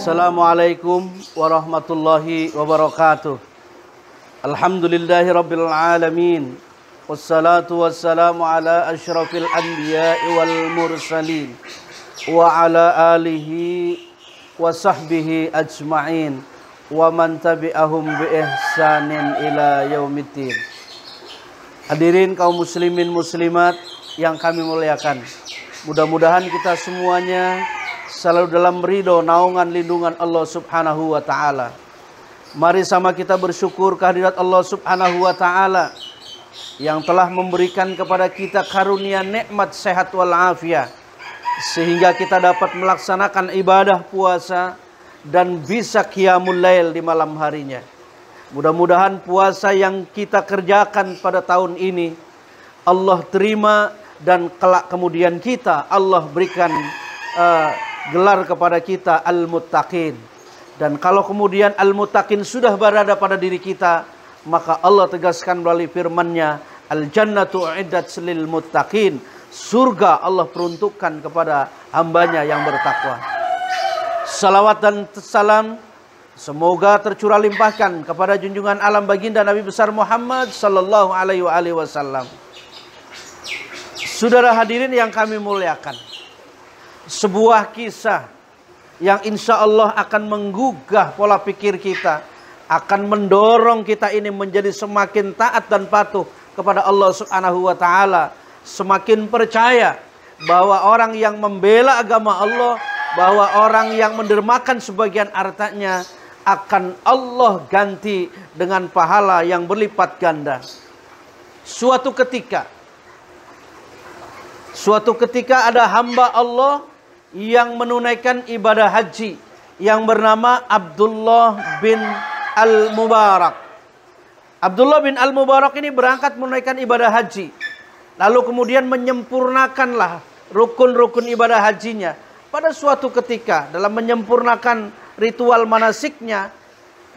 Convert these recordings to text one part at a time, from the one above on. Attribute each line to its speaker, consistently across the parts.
Speaker 1: Assalamualaikum warahmatullahi wabarakatuh. Alhamdulillahi rabbil alamin. Wassalatu wassalamu ala asyrafil anbiya'i wal mursalin wa ala alihi wa sahbihi ajma'in wa man tabi'ahum bi ihsanin ila yaumiddin. Hadirin kaum muslimin muslimat yang kami muliakan, mudah-mudahan kita semuanya selalu dalam ridho naungan lindungan Allah Subhanahu wa taala. Mari sama kita bersyukur kehadirat Allah Subhanahu wa taala yang telah memberikan kepada kita karunia nikmat sehat wal afiat sehingga kita dapat melaksanakan ibadah puasa dan bisa qiyamul lail di malam harinya. Mudah-mudahan puasa yang kita kerjakan pada tahun ini Allah terima dan kelak kemudian kita Allah berikan gelar kepada kita al-muttaqin. Dan kalau kemudian al-muttaqin sudah berada pada diri kita, maka Allah tegaskan melalui firman-Nya, al-jannatu uiddat lil muttaqin. Surga Allah peruntukkan kepada hambanya yang bertakwa. Salawat dan salam semoga tercurah limpahkan kepada junjungan alam baginda Nabi besar Muhammad sallallahu alaihi wasallam. Saudara hadirin yang kami muliakan, sebuah kisah yang insya Allah akan menggugah pola pikir kita, akan mendorong kita ini menjadi semakin taat dan patuh kepada Allah Subhanahu wa taala, semakin percaya bahwa orang yang membela agama Allah, bahwa orang yang mendermakan sebagian hartanya akan Allah ganti dengan pahala yang berlipat ganda. Suatu ketika ada hamba Allah yang menunaikan ibadah haji yang bernama Abdullah bin Al-Mubarak. Abdullah bin Al-Mubarak ini berangkat menunaikan ibadah haji, lalu kemudian menyempurnakanlah rukun-rukun ibadah hajinya. Pada suatu ketika dalam menyempurnakan ritual manasiknya,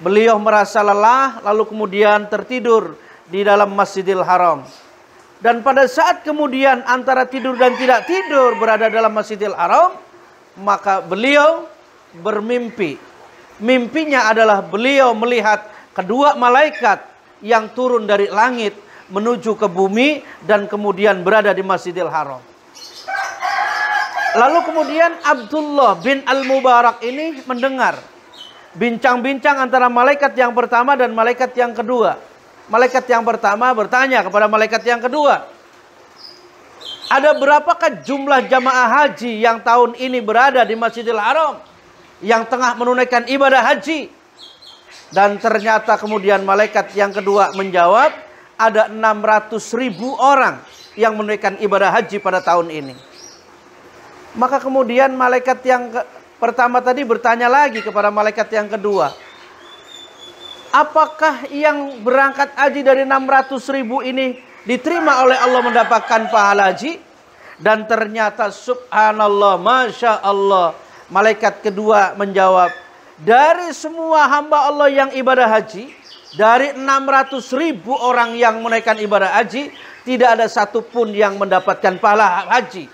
Speaker 1: beliau merasa lelah lalu kemudian tertidur di dalam Masjidil Haram. Dan pada saat kemudian antara tidur dan tidak tidur berada dalam Masjidil Haram, maka beliau bermimpi. Mimpinya adalah beliau melihat kedua malaikat yang turun dari langit menuju ke bumi dan kemudian berada di Masjidil Haram. Lalu kemudian Abdullah bin Al-Mubarak ini mendengar bincang-bincang antara malaikat yang pertama dan malaikat yang kedua. Malaikat yang pertama bertanya kepada malaikat yang kedua, ada berapakah jumlah jamaah haji yang tahun ini berada di Masjidil Haram yang tengah menunaikan ibadah haji? Dan ternyata kemudian malaikat yang kedua menjawab, ada 600.000 orang yang menunaikan ibadah haji pada tahun ini. Maka kemudian malaikat yang pertama tadi bertanya lagi kepada malaikat yang kedua, apakah yang berangkat haji dari 600.000 ini diterima oleh Allah mendapatkan pahala haji? Dan ternyata subhanallah, masya Allah, malaikat kedua menjawab, dari semua hamba Allah yang ibadah haji, dari 600.000 orang yang menunaikan ibadah haji, tidak ada satupun yang mendapatkan pahala haji.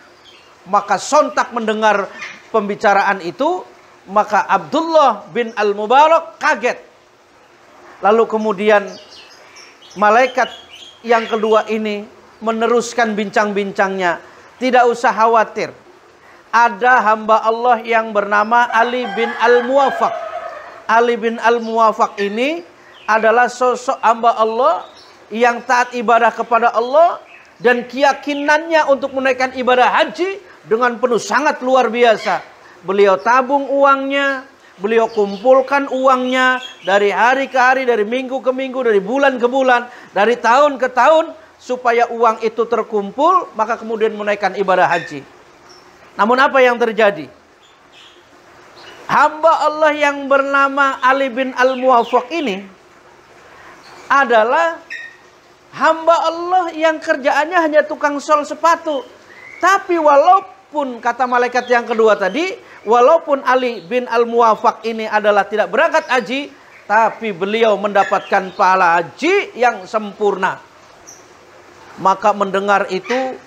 Speaker 1: Maka sontak mendengar pembicaraan itu, maka Abdullah bin Al-Mubarak kaget. Lalu kemudian malaikat yang kedua ini meneruskan bincang-bincangnya. Tidak usah khawatir, ada hamba Allah yang bernama Ali bin Al-Muwafaq. Ali bin Al-Muwafaq ini adalah sosok hamba Allah yang taat ibadah kepada Allah, dan keyakinannya untuk menunaikan ibadah haji dengan penuh sangat luar biasa. Beliau tabung uangnya, beliau kumpulkan uangnya dari hari ke hari, dari minggu ke minggu, dari bulan ke bulan, dari tahun ke tahun, supaya uang itu terkumpul, maka kemudian menunaikan ibadah haji. Namun apa yang terjadi? Hamba Allah yang bernama Ali bin Al-Muwafaq ini adalah hamba Allah yang kerjaannya hanya tukang sol sepatu. Tapi walaupun kata malaikat yang kedua tadi, walaupun Ali bin Al-Muwafaq ini adalah tidak berangkat haji, tapi beliau mendapatkan pahala haji yang sempurna. Maka mendengar itu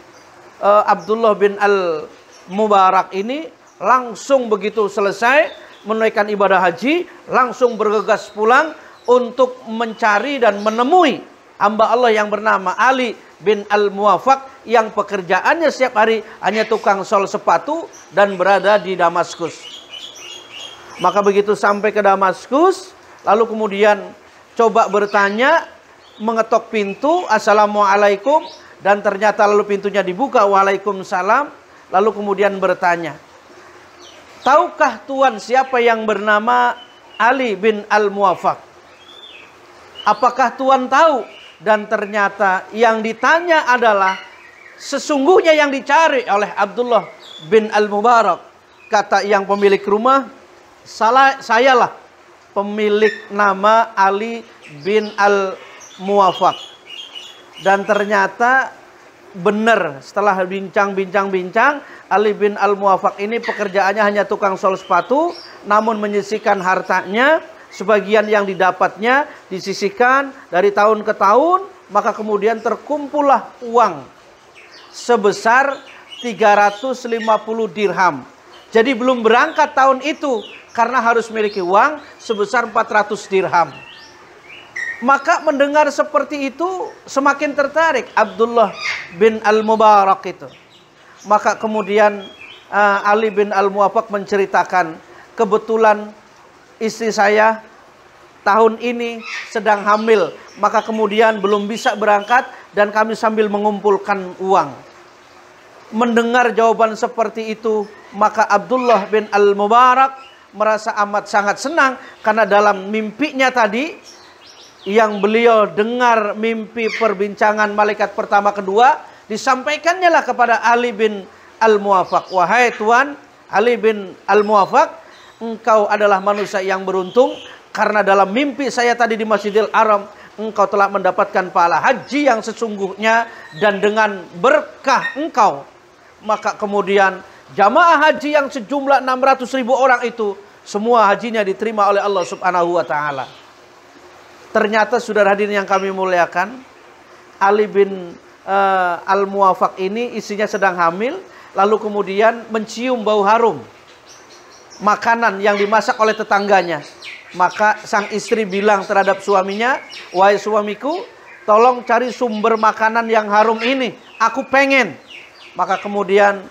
Speaker 1: Abdullah bin Al-Mubarak ini langsung begitu selesai menunaikan ibadah haji, langsung bergegas pulang untuk mencari dan menemui hamba Allah yang bernama Ali bin Al-Muwafaq yang pekerjaannya setiap hari hanya tukang sol sepatu dan berada di Damaskus. Maka begitu sampai ke Damaskus, lalu kemudian coba bertanya, mengetok pintu, Assalamualaikum, dan ternyata lalu pintunya dibuka, Waalaikumsalam. Lalu kemudian bertanya, tahukah Tuan siapa yang bernama Ali bin Al-Muwafaq? Apakah Tuan tahu? Dan ternyata yang ditanya adalah sesungguhnya yang dicari oleh Abdullah bin Al-Mubarak. Kata yang pemilik rumah, sayalah pemilik nama Ali bin Al-Muwafaq. Dan ternyata benar, setelah bincang-bincang, Ali bin Al-Muwafaq ini pekerjaannya hanya tukang sol sepatu, namun menyisihkan hartanya, sebagian yang didapatnya disisihkan dari tahun ke tahun, maka kemudian terkumpullah uang sebesar 350 dirham. Jadi belum berangkat tahun itu karena harus memiliki uang sebesar 400 dirham. Maka mendengar seperti itu semakin tertarik Abdullah bin Al-Mubarak itu. Maka kemudian Ali bin Al-Muwafaq menceritakan, kebetulan istri saya tahun ini sedang hamil, maka kemudian belum bisa berangkat dan kami sambil mengumpulkan uang. Mendengar jawaban seperti itu, maka Abdullah bin Al-Mubarak merasa amat sangat senang karena dalam mimpinya tadi yang beliau dengar mimpi perbincangan malaikat pertama kedua, disampaikannya lah kepada Ali bin Al-Muwafaq. Wahai Tuan Ali bin Al-Muwafaq, engkau adalah manusia yang beruntung karena dalam mimpi saya tadi di Masjidil Haram engkau telah mendapatkan pahala haji yang sesungguhnya dan dengan berkah engkau. Maka kemudian jamaah haji yang sejumlah 600.000 orang itu semua hajinya diterima oleh Allah Subhanahu wa taala. Ternyata saudara hadirin yang kami muliakan, Ali bin Al-Muwafaq ini istrinya sedang hamil, lalu kemudian mencium bau harum makanan yang dimasak oleh tetangganya. Maka sang istri bilang terhadap suaminya, wahai suamiku, tolong cari sumber makanan yang harum ini, aku pengen. Maka kemudian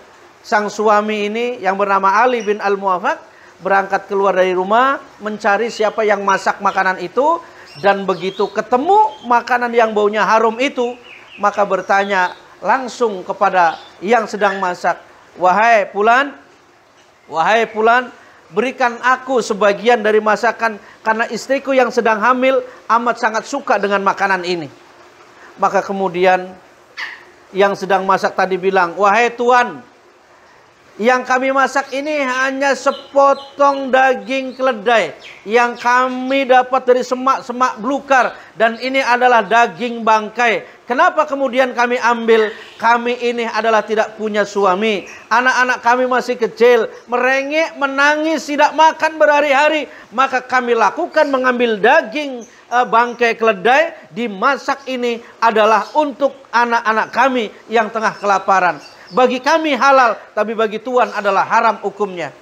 Speaker 1: sang suami ini yang bernama Ali bin Al-Muwafaq berangkat keluar dari rumah mencari siapa yang masak makanan itu. Dan begitu ketemu makanan yang baunya harum itu, maka bertanya langsung kepada yang sedang masak, wahai Fulan, berikan aku sebagian dari masakan karena istriku yang sedang hamil amat sangat suka dengan makanan ini. Maka kemudian yang sedang masak tadi bilang, wahai Tuan, yang kami masak ini hanya sepotong daging keledai yang kami dapat dari semak-semak belukar, dan ini adalah daging bangkai. Kenapa kemudian kami ambil? Kami ini adalah tidak punya suami, anak-anak kami masih kecil, merengek, menangis, tidak makan berhari-hari. Maka kami lakukan mengambil daging bangkai keledai, dimasak ini adalah untuk anak-anak kami yang tengah kelaparan. Bagi kami halal, tapi bagi Tuan adalah haram hukumnya.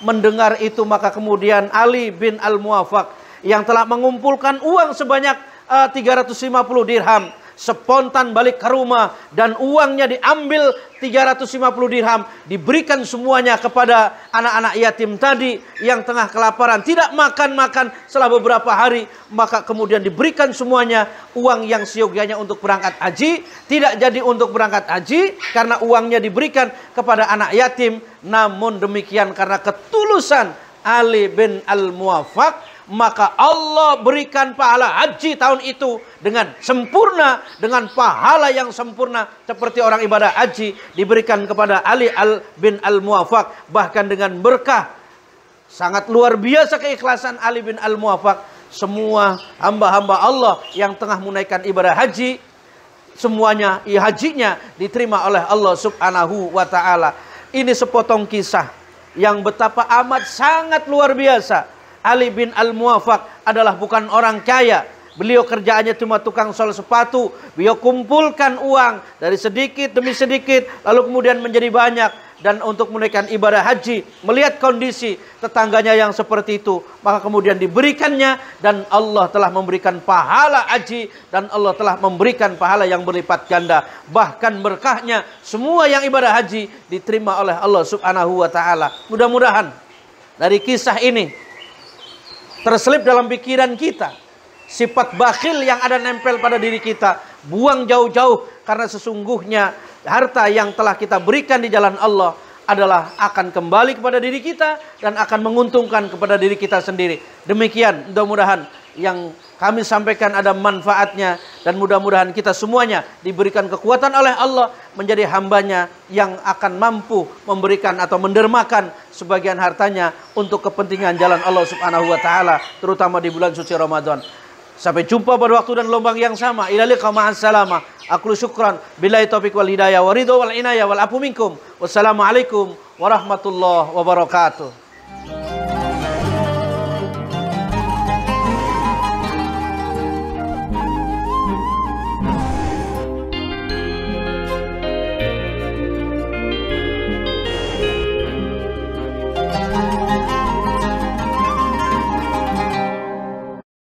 Speaker 1: Mendengar itu maka kemudian Ali bin Al-Muwafaq yang telah mengumpulkan uang sebanyak 350 dirham spontan balik ke rumah, dan uangnya diambil 350 dirham diberikan semuanya kepada anak-anak yatim tadi yang tengah kelaparan, tidak makan-makan setelah beberapa hari. Maka kemudian diberikan semuanya uang yang seyogianya untuk berangkat haji, tidak jadi untuk berangkat haji karena uangnya diberikan kepada anak yatim. Namun demikian karena ketulusan Ali bin Al-Muwafaq, maka Allah berikan pahala haji tahun itu dengan sempurna, dengan pahala yang sempurna seperti orang ibadah haji diberikan kepada Ali bin Al-Muwafaq, bahkan dengan berkah. Sangat luar biasa keikhlasan Ali bin Al-Muwafaq. Semua hamba-hamba Allah yang tengah menunaikan ibadah haji, semuanya hajinya diterima oleh Allah Subhanahu wa taala. Ini sepotong kisah yang betapa amat sangat luar biasa. Ali bin Al-Muwafaq adalah bukan orang kaya, Beliau kerjaannya cuma tukang sol sepatu. Beliau kumpulkan uang dari sedikit demi sedikit, lalu kemudian menjadi banyak. Dan untuk menunaikan ibadah haji, melihat kondisi tetangganya yang seperti itu, maka kemudian diberikannya, dan Allah telah memberikan pahala haji, dan Allah telah memberikan pahala yang berlipat ganda. Bahkan berkahnya, semua yang ibadah haji diterima oleh Allah subhanahu wa ta'ala. Mudah-mudahan dari kisah ini terselip dalam pikiran kita sifat bakhil yang ada nempel pada diri kita. Buang jauh-jauh, karena sesungguhnya harta yang telah kita berikan di jalan Allah adalah akan kembali kepada diri kita dan akan menguntungkan kepada diri kita sendiri. Demikian, mudah-mudahan yang kami sampaikan ada manfaatnya, dan mudah-mudahan kita semuanya diberikan kekuatan oleh Allah menjadi hambanya yang akan mampu memberikan atau mendermakan sebagian hartanya untuk kepentingan jalan Allah subhanahu wa ta'ala, terutama di bulan suci Ramadan. Sampai jumpa pada waktu dan gelombang yang sama. Ila liqa ma'as salamah. Aku syukran. Billahi taufiq wal hidayah wa ridho wal inayah wal afu minkum. Wassalamualaikum warahmatullahi wabarakatuh.